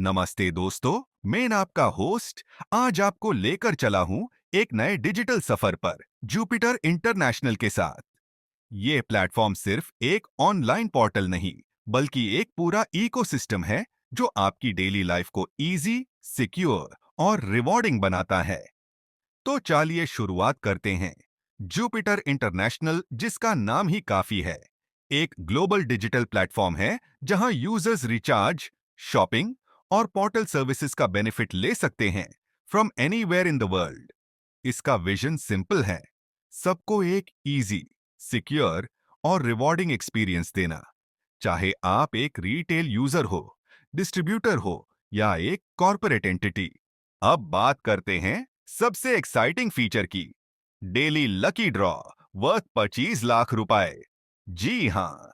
नमस्ते दोस्तों, मैं आपका होस्ट आज आपको लेकर चला हूं एक नए डिजिटल सफर पर जुपिटर इंटरनेशनल के साथ। ये प्लेटफॉर्म सिर्फ एक ऑनलाइन पोर्टल नहीं, बल्कि एक पूरा इकोसिस्टम है जो आपकी डेली लाइफ को इजी, सिक्योर और रिवॉर्डिंग बनाता है। तो चलिए शुरुआत करते हैं। जुपिटर इंटरनेशनल, जिसका नाम ही काफी है, एक ग्लोबल डिजिटल प्लेटफॉर्म है जहां यूजर्स रिचार्ज, शॉपिंग और पोर्टल सर्विसेज का बेनिफिट ले सकते हैं from anywhere in the world. इसका विजन सिंपल है, सबको एक इजी, सिक्योर और रिवॉर्डिंग एक्सपीरियंस देना। चाहे आप एक रिटेल यूजर हो, डिस्ट्रीब्यूटर हो या एक कॉर्पोरेट एंटिटी। अब बात करते हैं सबसे एक्साइटिंग फीचर की, daily lucky draw worth 25 lakh रुपए। जी हां,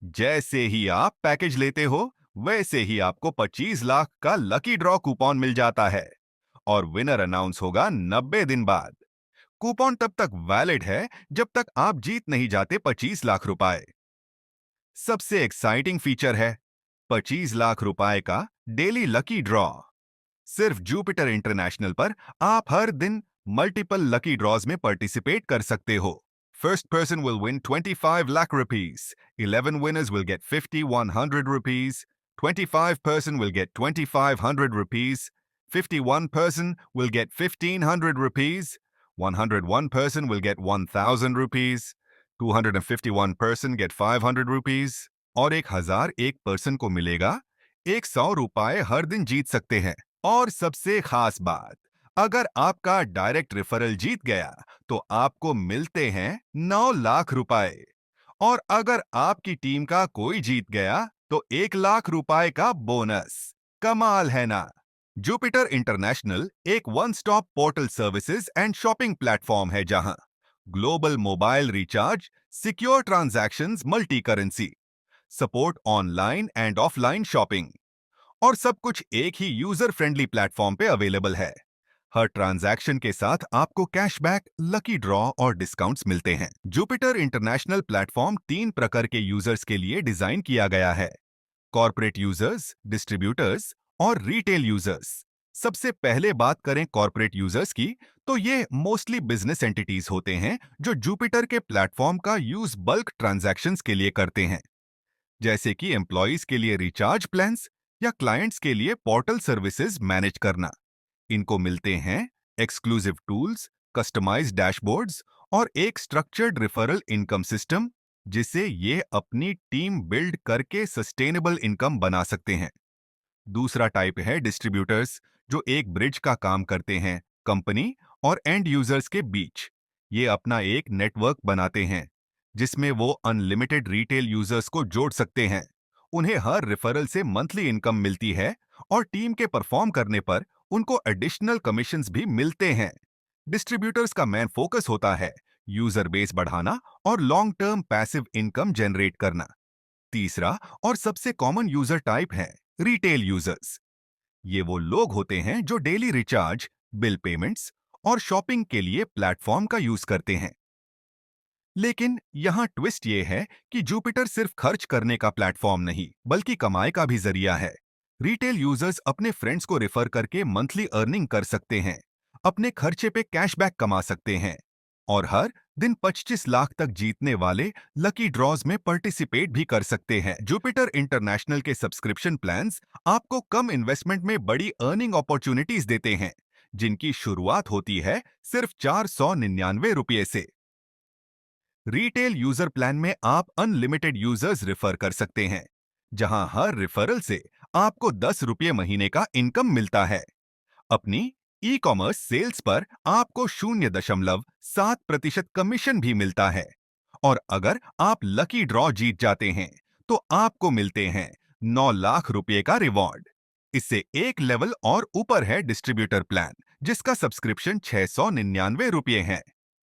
जैसे ही आप पैकेज लेते हो, वैसे ही आपको 25 लाख का लकी ड्रॉ कूपन मिल जाता है और विनर अनाउंस होगा 90 दिन बाद। कूपन तब तक वैलिड है जब तक आप जीत नहीं जाते 25 लाख रुपए। सबसे एक्साइटिंग फीचर है 25 लाख रुपए का डेली लकी ड्रॉ। सिर्फ जुपिटर इंटरनेशनल पर आप हर दिन मल्टीपल लकी ड्रॉज में पार्टिसिपेट कर सकते हो। First person will win 25 lakh rupees. 11 winners will get 5100 rupees. 25 person will get 2500 rupees. 51 person will get 1500 rupees. 101 person will get 1000 rupees. 251 person get 500 rupees. और 1001 person को मिलेगा 100 रुपए। हर दिन जीत सकते हैं। और सबसे खास बात, अगर आपका डायरेक्ट रेफरल जीत गया तो आपको मिलते हैं 9 लाख रुपए। और अगर आपकी टीम का कोई जीत गया तो 1 लाख रुपए का बोनस। कमाल है ना। जुपिटर इंटरनेशनल एक one stop portal services and shopping platform है जहां global mobile recharge, secure transactions, multi currency support, online and offline shopping और सब कुछ एक ही यूजर फ्रेंडली प्लेटफॉर्म पे अवेलेबल है। हर ट्रांजैक्शन के साथ आपको कैशबैक, लकी ड्रॉ और डिस्काउंट्स मिलते हैं। जुपिटर इंटरनेशनल प्लेटफॉर्म 3 प्रकार के यूजर्स के लिए डिजाइन किया गया है: कॉर्पोरेट यूजर्स, डिस्ट्रीब्यूटर्स और रिटेल यूजर्स। सबसे पहले बात करें कॉर्पोरेट यूजर्स की, तो ये मोस्टली बिजनेस एंटिटीज होते हैं जो जुपिटर के प्लेटफॉर्म का यूज बल्क ट्रांजैक्शंस के लिए करते हैं, जैसे कि एम्प्लॉयज के लिए रिचार्ज प्लान्स या क्लाइंट्स के लिए पोर्टल सर्विसेज मैनेज करना। इनको मिलते हैं एक्सक्लूसिव टूल्स, कस्टमाइज्ड डैशबोर्ड्स और एक स्ट्रक्चर्ड रेफरल इनकम सिस्टम, जिसे ये अपनी टीम बिल्ड करके सस्टेनेबल इनकम बना सकते हैं। दूसरा टाइप है डिस्ट्रीब्यूटर्स, जो एक ब्रिज का काम करते हैं कंपनी और एंड यूजर्स के बीच। ये अपना एक नेटवर्क बनाते हैं जिसमें वो अनलिमिटेड रिटेल यूजर्स को जोड़ सकते हैं। उन्हें हर रेफरल से मंथली इनकम मिलती है और टीम के परफॉर्म करने पर उनको एडिशनल कमीशंस भी मिलते हैं। डिस्ट्रीब्यूटर्स का मेन फोकस होता है यूजर बेस बढ़ाना और long term passive income generate करना। तीसरा और सबसे कॉमन यूजर टाइप है रिटेल यूजर्स। ये वो लोग होते हैं जो डेली रिचार्ज, बिल पेमेंट्स और शॉपिंग के लिए प्लेटफॉर्म का यूज करते हैं। लेकिन यहां ट्विस्ट ये है कि जुपिटर सिर्फ खर्च करने का प्लेटफॉर्म नहीं, बल्कि कमाई का भी जरिया है। रिटेल यूजर्स अपने फ्रेंड्स को रेफर करके मंथली अर्निंग कर सकते हैं, अपने खर्चे पे कैशबैक कमा सकते हैं और हर दिन 25 लाख तक जीतने वाले लकी ड्रॉज में पार्टिसिपेट भी कर सकते हैं। जुपिटर इंटरनेशनल के सब्सक्रिप्शन प्लान्स आपको कम इन्वेस्टमेंट में बड़ी अर्निंग अपॉर्चुनिटीज देते हैं, जिनकी शुरुआत होती है सिर्फ 499 रुपये से। रिटेल यूजर प्लान में आप अनलिमिटेड यूजर्स रेफर कर सकते हैं, जहां हर रेफरल से आपको 10 रुपये महीने का इनकम मिलता है। अपनी ई कॉमर्स सेल्स पर आपको 0.7% कमीशन भी मिलता है। और अगर आप लकी ड्रॉ जीत जाते हैं तो आपको मिलते हैं 9 लाख रुपए का रिवॉर्ड। इससे एक लेवल और ऊपर है डिस्ट्रीब्यूटर प्लान, जिसका सब्सक्रिप्शन 699 रुपये है।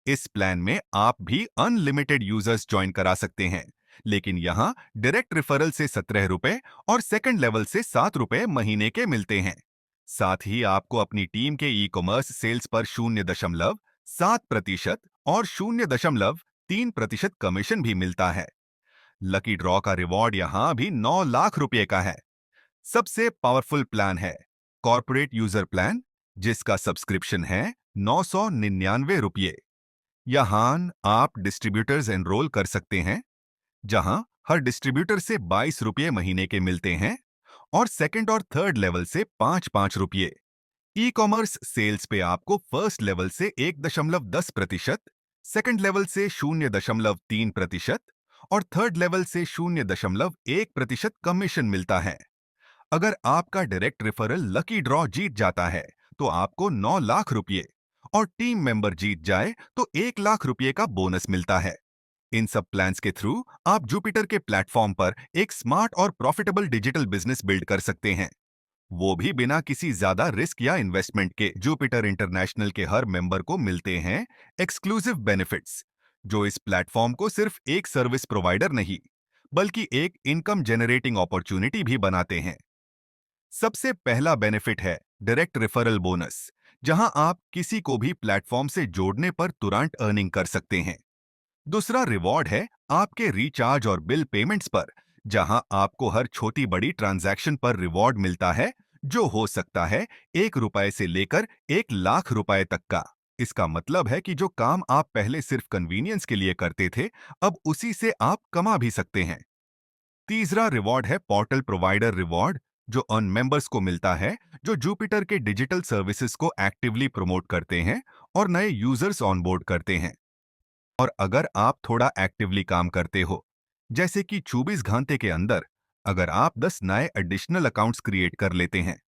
इस प्लान में आप भी अनलिमिटेड यूजर्स ज्वाइन करा सकते हैं, लेकिन यहां डायरेक्ट रेफरल से 17 रुपए और सेकंड लेवल से 7 रुपए महीने के मिलते हैं। साथ ही आपको अपनी टीम के ई कॉमर्स सेल्स पर 0.7% और 0.3% कमीशन भी मिलता है। लकी ड्रॉ का रिवॉर्ड यहां भी 9 लाख रुपए का है। सबसे पावरफुल प्लान है कॉर्पोरेट यूजर प्लान, जिसका सब्सक्रिप्शन है 999 रुपये। यहाँ आप डिस्ट्रीब्यूटर्स एनरोल कर सकते हैं, जहां हर डिस्ट्रीब्यूटर से 22 रुपये महीने के मिलते हैं और सेकंड और थर्ड लेवल से 5-5 रुपये। ई कॉमर्स सेल्स पे आपको फर्स्ट लेवल से 1.10%, सेकंड लेवल से 0.3% और थर्ड लेवल से 0.1% कमीशन मिलता है। अगर आपका डायरेक्ट रेफरल लकी ड्रॉ जीत जाता है तो आपको 9 लाख रुपये और टीम मेंबर जीत जाए तो 1 लाख रुपये का बोनस मिलता है। इन सब प्लान्स के थ्रू आप जुपिटर के प्लेटफॉर्म पर एक स्मार्ट और प्रॉफिटेबल डिजिटल बिजनेस बिल्ड कर सकते हैं, वो भी बिना किसी ज्यादा रिस्क या इन्वेस्टमेंट के। जुपिटर इंटरनेशनल के हर मेंबर को मिलते हैं एक्सक्लूसिव बेनिफिट्स, जो इस प्लेटफॉर्म को सिर्फ एक सर्विस प्रोवाइडर नहीं बल्कि एक इनकम जनरेटिंग अपॉर्चुनिटी भी बनाते हैं। सबसे पहला बेनिफिट है डायरेक्ट रेफरल बोनस, जहां आप किसी को भी प्लेटफॉर्म से जोड़ने पर तुरंत अर्निंग कर सकते हैं। दूसरा रिवॉर्ड है आपके रिचार्ज और बिल पेमेंट्स पर, जहां आपको हर छोटी बड़ी ट्रांजैक्शन पर रिवॉर्ड मिलता है, जो हो सकता है 1 रुपए से लेकर 1 लाख रुपए तक का। इसका मतलब है कि जो काम आप पहले सिर्फ कन्वीनियंस के लिए करते थे, अब उसी से आप कमा भी सकते हैं। तीसरा रिवॉर्ड है पोर्टल प्रोवाइडर रिवॉर्ड, जो अन मेंबर्स को मिलता है, जो जुपिटर के डिजिटल सर्विसेज को एक्टिवली प्रमोट करते हैं और नए यूजर्स ऑनबोर्ड करते हैं। और अगर आप थोड़ा एक्टिवली काम करते हो, जैसे कि 24 घंटे के अंदर अगर आप 10 नए एडिशनल अकाउंट्स क्रिएट कर लेते हैं,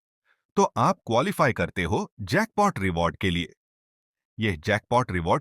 तो आप क्वालिफाई करते हो जैकपॉट रिवॉर्ड के लिए। यह जैकपॉट रिवॉर्ड